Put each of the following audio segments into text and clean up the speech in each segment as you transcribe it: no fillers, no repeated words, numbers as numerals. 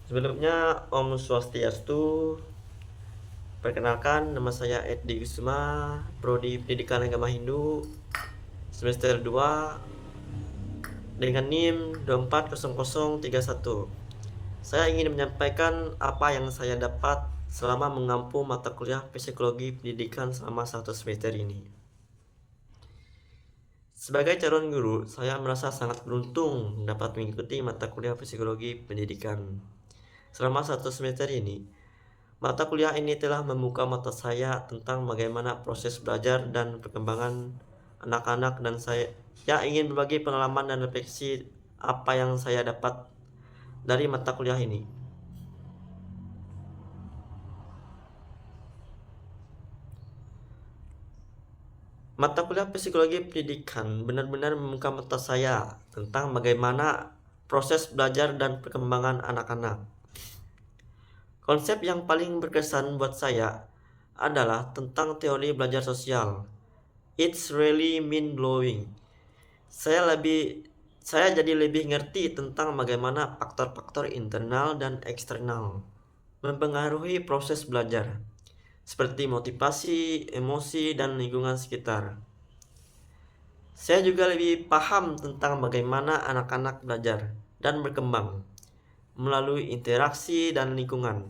Sebelumnya Om Swastiastu. Perkenalkan, nama saya Edi Kusuma, Prodi Pendidikan Agama Hindu, semester 2 dengan NIM 240031. Saya ingin menyampaikan apa yang saya dapat selama mengampu mata kuliah Psikologi Pendidikan selama 1 semester ini. Sebagai calon guru, saya merasa sangat beruntung dapat mengikuti mata kuliah Psikologi Pendidikan. Selama 1 semester ini, mata kuliah ini telah membuka mata saya tentang bagaimana proses belajar dan perkembangan anak-anak, dan saya ingin berbagi pengalaman dan refleksi apa yang saya dapat dari mata kuliah ini. Mata kuliah Psikologi Pendidikan benar-benar membuka mata saya tentang bagaimana proses belajar dan perkembangan anak-anak. Konsep yang paling berkesan buat saya adalah tentang teori belajar sosial. It's really mind-blowing. Saya jadi lebih ngerti tentang bagaimana faktor-faktor internal dan eksternal mempengaruhi proses belajar, seperti motivasi, emosi, dan lingkungan sekitar. Saya juga lebih paham tentang bagaimana anak-anak belajar dan berkembang melalui interaksi dan lingkungan.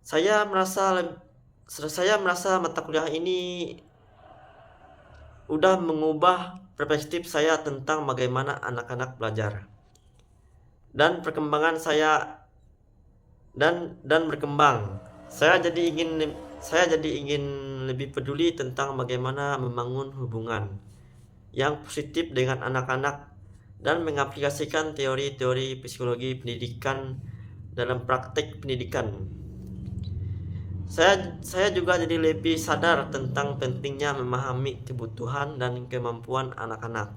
Saya merasa mata kuliah ini udah mengubah perspektif saya tentang bagaimana anak-anak belajar dan perkembangan saya dan berkembang. Saya jadi ingin lebih peduli tentang bagaimana membangun hubungan yang positif dengan anak-anak dan mengaplikasikan teori-teori psikologi pendidikan dalam praktik pendidikan. Saya juga jadi lebih sadar tentang pentingnya memahami kebutuhan dan kemampuan anak-anak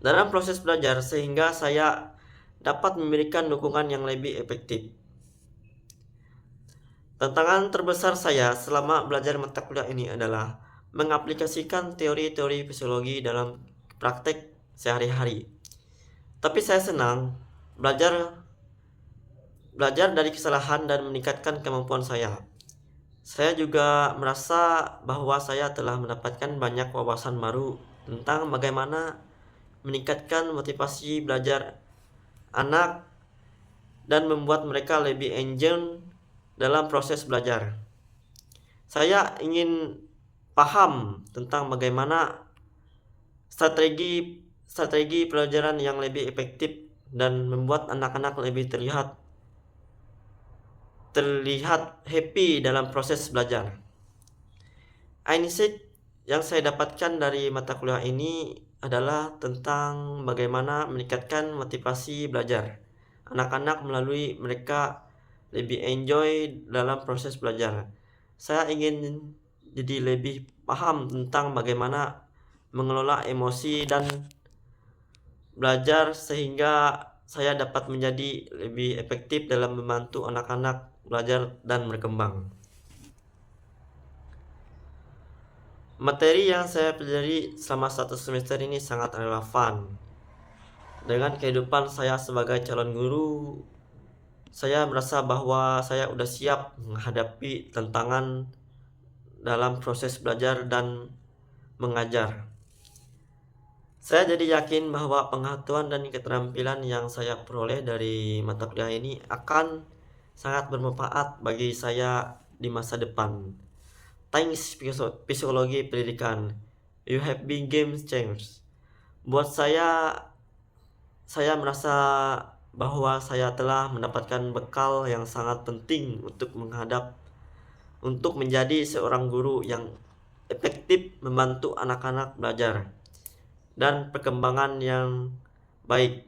dalam proses belajar, sehingga saya dapat memberikan dukungan yang lebih efektif. Tantangan terbesar saya selama belajar mata kuliah ini adalah mengaplikasikan teori-teori psikologi dalam praktek sehari-hari. Tapi saya senang belajar dari kesalahan dan meningkatkan kemampuan saya. Saya juga merasa bahwa saya telah mendapatkan banyak wawasan baru tentang bagaimana meningkatkan motivasi belajar anak dan membuat mereka lebih enjoy dalam proses belajar. Saya ingin paham tentang bagaimana strategi pelajaran yang lebih efektif dan membuat anak-anak lebih terlihat happy dalam proses belajar. Insight yang saya dapatkan dari mata kuliah ini adalah tentang bagaimana meningkatkan motivasi belajar anak-anak melalui mereka lebih enjoy dalam proses belajar. Saya ingin jadi lebih paham tentang bagaimana mengelola emosi dan belajar sehingga saya dapat menjadi lebih efektif dalam membantu anak-anak belajar dan berkembang. Materi yang saya pelajari selama 1 semester ini sangat relevan dengan kehidupan saya sebagai calon guru. Saya merasa bahwa saya sudah siap menghadapi tantangan dalam proses belajar dan mengajar. Saya jadi yakin bahwa pengetahuan dan keterampilan yang saya peroleh dari mata kuliah ini akan sangat bermanfaat bagi saya di masa depan. Thanks Psikologi Pendidikan, you have been game changers. Buat saya merasa bahwa saya telah mendapatkan bekal yang sangat penting untuk menjadi seorang guru yang efektif membantu anak-anak belajar dan perkembangan yang baik.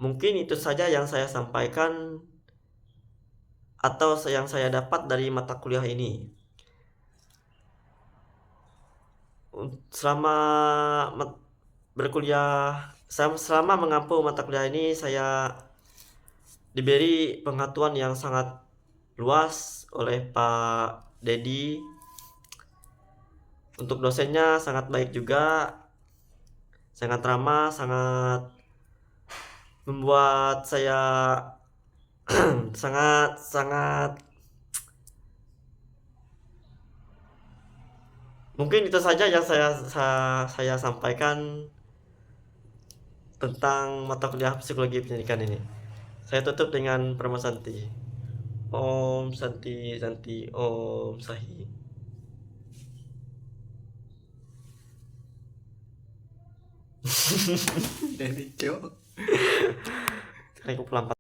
Mungkin itu saja yang saya sampaikan atau yang saya dapat dari mata kuliah ini. Selama mengampu mata kuliah ini, saya diberi pengetahuan yang sangat luas oleh Pak Dedi. Untuk dosennya sangat baik juga. sangat ramah, sangat membuat saya sangat mungkin itu saja yang saya sampaikan tentang mata kuliah psikologi pendidikan ini. Saya tutup dengan Perma Santi. Om Santi Santi Om Sahi. Dari cok. Sekarang aku pelan